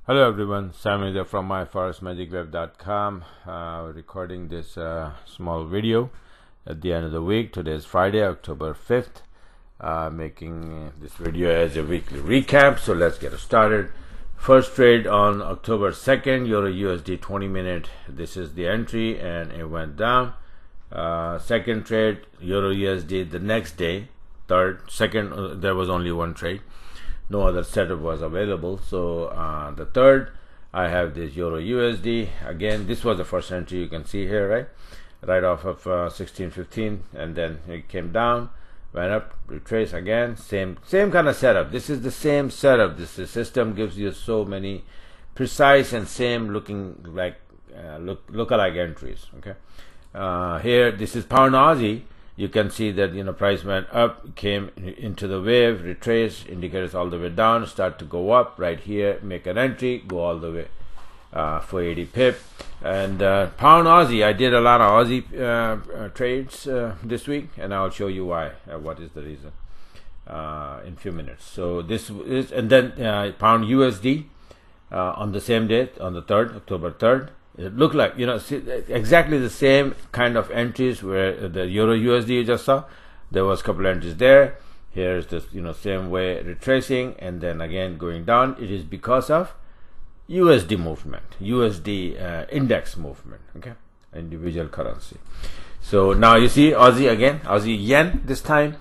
Hello everyone, Sam is here from myforestmagicweb.com, recording this small video at the end of the week. Today is Friday, October 5th, making this video as a weekly recap. So let's get started. First trade on October 2nd, EUR-USD 20-minute. This is the entry and it went down. Second trade, EUR-USD the next day. Second, there was only one trade. No other setup was available. So the third, I have this EUR-USD. Again, this was the first entry you can see here, right off of 16.15, and then it came down, went up, retrace again, same kind of setup. This is the same setup. This system gives you so many precise and same looking like lookalike entries. Okay, here this is pound Aussie. You can see that price went up, came into the wave, retrace, indicators all the way down, start to go up. Right here, make an entry, go all the way for 80 pip. And pound Aussie, I did a lot of Aussie trades this week, and I'll show you why. What is the reason in a few minutes. So this is, and then pound USD on the same date, on the 3rd, October 3rd. It looked like, exactly the same kind of entries where the EUR-USD you just saw. There was a couple entries there. Here's this, same way retracing and then again going down. It is because of USD movement, USD index movement, okay, individual currency. So now you see Aussie again, Aussie yen this time,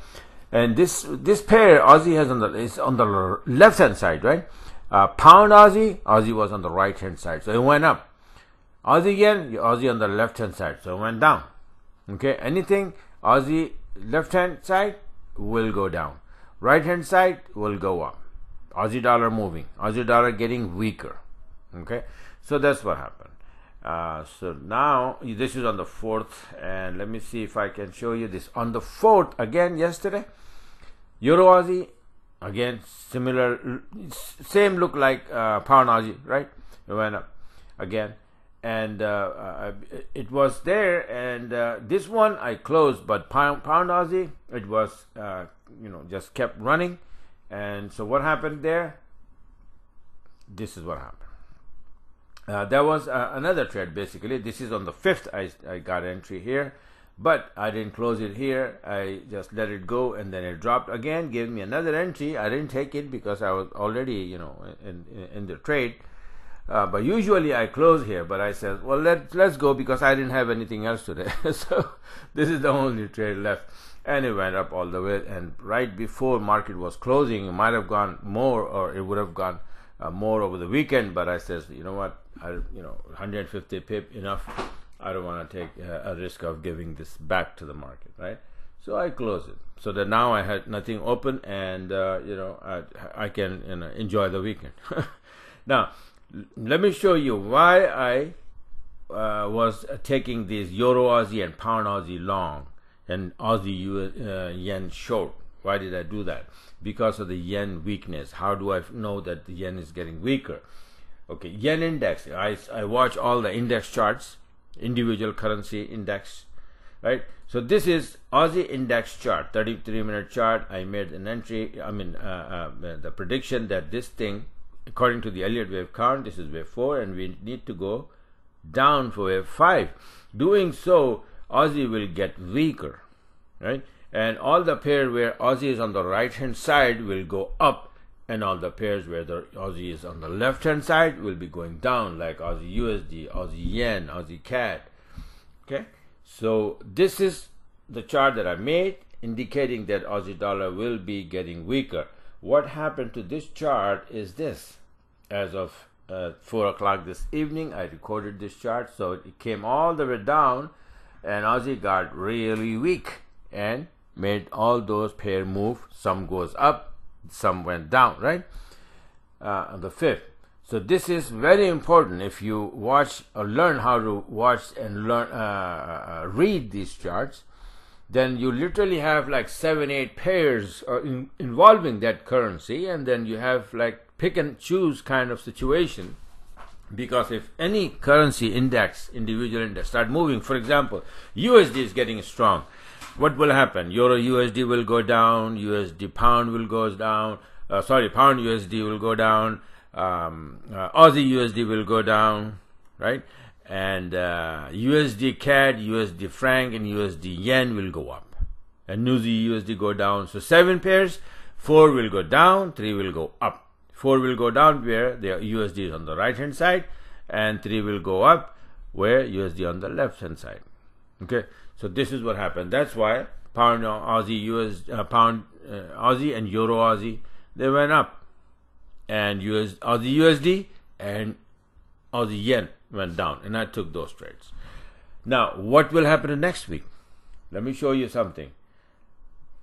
and this pair Aussie is on the left hand side, right? Pound Aussie was on the right hand side, so it went up. Aussie yen, Aussie on the left hand side, so it went down. Okay, anything Aussie left hand side will go down, right hand side will go up. Aussie dollar moving, Aussie dollar getting weaker. Okay, so that's what happened. So now this is on the 4th, and let me see if I can show you this on the 4th again. Yesterday, Euro Aussie again, similar, same look like pound Aussie, right? It went up again. And it was there, and this one I closed, but pound Aussie, it was just kept running. And so what happened there? This is what happened. There was another trade. Basically, this is on the 5th. I got entry here, but I didn't close it here. I just let it go, and then it dropped again, gave me another entry. I didn't take it because I was already in the trade. But usually I close here, but I said, well, let's go because I didn't have anything else today. So this is the only trade left, and it went up all the way. And right before market was closing, it might have gone more, or it would have gone more over the weekend. But I said, you know what, 150 pip enough. I don't want to take a risk of giving this back to the market, right? So I closed it, so that now I had nothing open, and I can enjoy the weekend. Now, let me show you why I was taking these Euro Aussie and pound Aussie long and Aussie yen short. Why did I do that? Because of the yen weakness. How do I know that the yen is getting weaker? Okay, yen index. I watch all the index charts, individual currency index, right? So this is Aussie index chart, 33-minute chart. I made an entry. The prediction that this thing, according to the Elliott wave count, this is wave 4, and we need to go down for wave 5. Doing so, Aussie will get weaker, right? And all the pairs where Aussie is on the right hand side will go up, and all the pairs where the Aussie is on the left hand side will be going down, like Aussie USD, Aussie yen, Aussie CAD. Okay, so this is the chart that I made, indicating that Aussie dollar will be getting weaker. What happened to this chart is this. As of 4 o'clock this evening, I recorded this chart, so it came all the way down, and Aussie got really weak and made all those pair move. Some goes up, some went down, right? On the 5th. So this is very important. If you watch or learn how to watch and learn read these charts, then you literally have like 7-8 pairs involving that currency, and then you have like pick and choose kind of situation. Because if any currency index, individual index, start moving, for example, USD is getting strong, what will happen? Euro-USD will go down, USD pound will go down, pound USD will go down, Aussie USD will go down, right? And USD CAD, USD franc, and USD yen will go up, and Aussie USD go down. So 7 pairs, 4 will go down, 3 will go up. 4 will go down where the USD is on the right hand side, and 3 will go up where USD on the left hand side. Okay, so this is what happened. That's why pound Aussie Aussie and Euro Aussie, they went up, and Aussie USD and Aussie yen went down, and I took those trades. Now, what will happen next week? Let me show you something.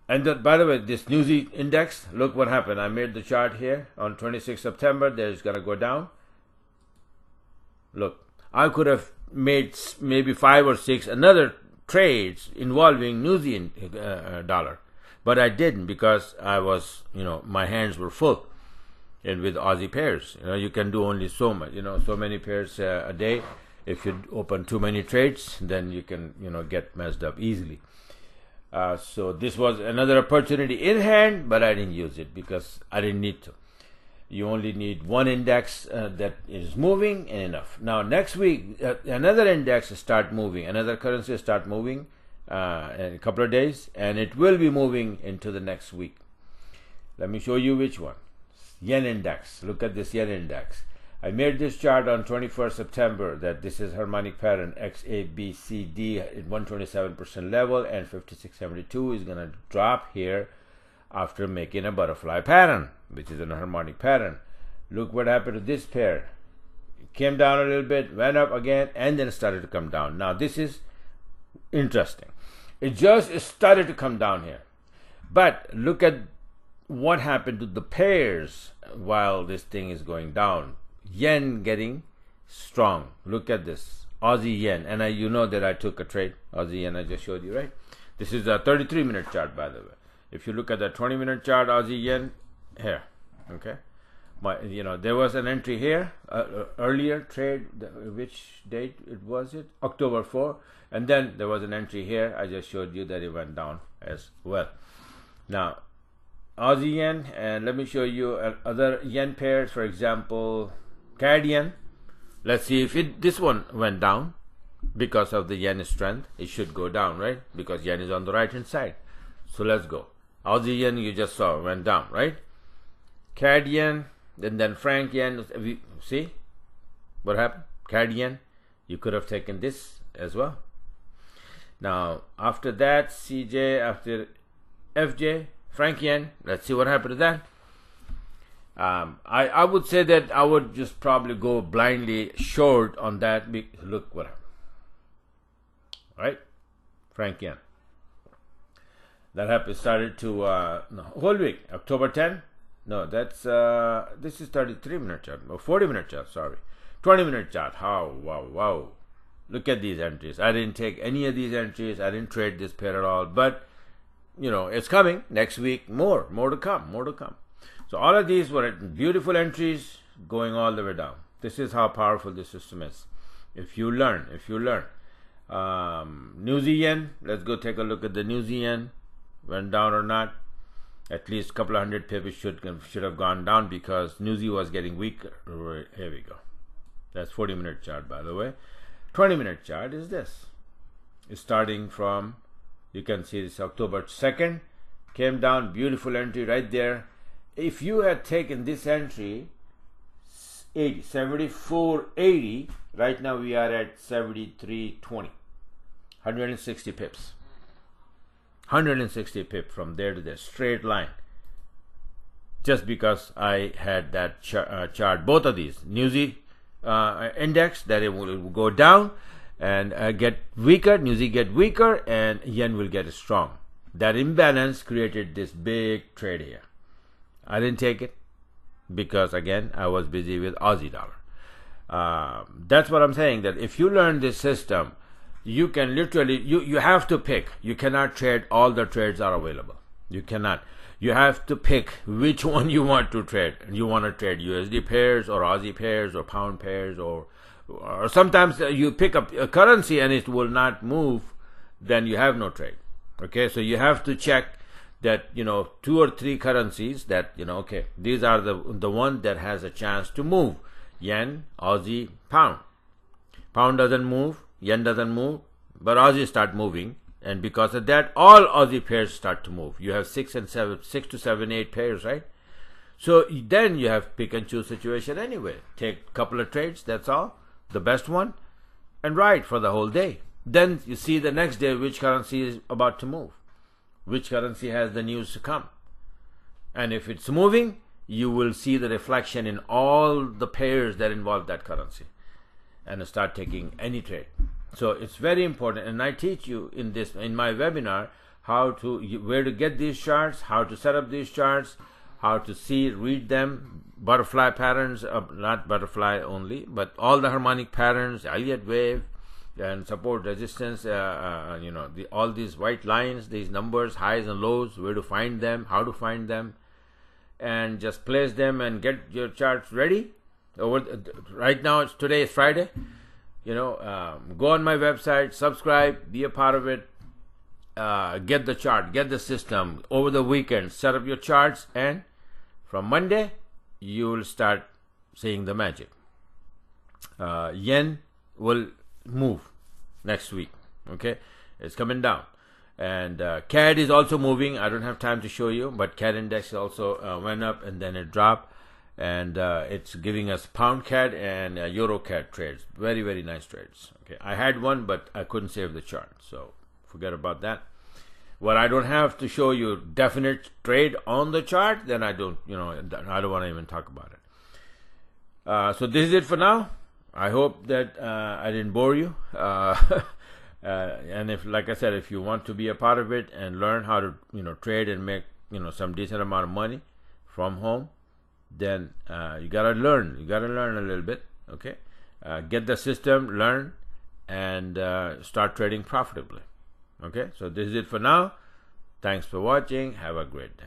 And by the way, this Newsy index, look what happened. I made the chart here on 26 September. There's going to go down. Look, I could have made maybe 5 or 6 another trades involving Newsy dollar, but I didn't because I was, my hands were full. And with Aussie pairs, you can do only so much, so many pairs a day. If you open too many trades, then you can, get messed up easily. So this was another opportunity in hand, but I didn't use it because I didn't need to. You only need one index that is moving and enough. Now next week, another index start moving, another currency start moving in a couple of days, and it will be moving into the next week. Let me show you which one. Yen index. Look at this yen index. I made this chart on 21st September that this is harmonic pattern XABCD at 127% level, and 5672 is going to drop here after making a butterfly pattern, which is a harmonic pattern. Look what happened to this pair. It came down a little bit, went up again, and then started to come down. Now this is interesting. It just started to come down here. But look at what happened to the pairs while this thing is going down. Yen getting strong. Look at this Aussie yen, and you know that I took a trade Aussie yen. I just showed you, right? This is a 33-minute chart, by the way. If you look at the 20-minute chart, Aussie yen here, okay. There was an entry here, earlier trade. Which date it was? It October 4, and then there was an entry here. I just showed you that it went down as well. Now Aussie yen, and let me show you other yen pairs. For example, CAD yen. Let's see if this one went down because of the yen strength. It should go down, right? Because yen is on the right hand side. So let's go. Aussie yen, you just saw, went down, right? CAD yen, and then franc yen. See what happened? CAD yen, you could have taken this as well. Now after that, CJ, after FJ, franc yen, let's see what happened to that. I would say that I would just probably go blindly short on that. Look what happened. Right? Franc yen. That happened, started to no, whole week, October 10. No, that's this is 33-minute chart, or 40-minute chart, sorry. 20-minute chart. Wow. Look at these entries. I didn't take any of these entries. I didn't trade this pair at all, but it's coming next week. More to come. So all of these were beautiful entries going all the way down. This is how powerful the system is. If you learn. Newsy yen, let's go take a look at the Newsy yen. Went down or not? At least a couple of hundred pips should have gone down because Newsy was getting weaker. Here we go. That's 40-minute chart, by the way. 20-minute chart is this. It's starting from, you can see this October 2nd, came down, beautiful entry right there. If you had taken this entry 74.80, right now we are at 73.20, 160 pips. 160 pips from there to there, straight line. Just because I had that chart, both of these, Newsy index, that it will go down and get weaker, Newsy get weaker, and yen will get strong. That imbalance created this big trade here. I didn't take it because, again, I was busy with Aussie dollar. That's what I'm saying, that if you learn this system, you can literally, you have to pick. You cannot trade all the trades are available. You cannot. You have to pick which one you want to trade. You want to trade USD pairs or Aussie pairs or pound pairs, or sometimes you pick up a currency and it will not move, then you have no trade. Okay, so you have to check that, you know, 2 or 3 currencies that, you know, okay, these are the one that has a chance to move. Yen, Aussie, pound. Pound doesn't move, yen doesn't move, but Aussie start moving, and because of that, all Aussie pairs start to move. You have 6 to 7, 8 pairs, right? So then you have pick and choose situation anyway. Take a couple of trades, that's all, the best one, and ride for the whole day. Then you see the next day which currency is about to move, which currency has the news to come. And if it's moving, you will see the reflection in all the pairs that involve that currency, and start taking any trade. So it's very important, and I teach you in my webinar where to get these charts, how to set up these charts, how to read them, butterfly patterns, not butterfly only, but all the harmonic patterns, Elliott wave, and support, resistance, you know, all these white lines, these numbers, highs and lows, where to find them, how to find them, and just place them and get your charts ready. Right now, today is Friday. You know, go on my website, subscribe, be a part of it, get the chart, get the system. Over the weekend, set up your charts, and from Monday, you will start seeing the magic. Yen will move next week, okay? It's coming down. And CAD is also moving. I don't have time to show you, but CAD index also went up and then it dropped. And it's giving us pound CAD and euro CAD trades. Very, very nice trades. Okay, I had one, but I couldn't save the chart, so forget about that. What I don't have to show you definite trade on the chart, then I don't, you know, I don't want to even talk about it. So this is it for now. I hope that I didn't bore you. And if, like I said, if you want to be a part of it and learn how to, you know, trade and make, you know, some decent amount of money from home, then you gotta learn. You gotta learn a little bit. Okay, get the system, learn, and start trading profitably. Okay, so this is it for now. Thanks for watching. Have a great day.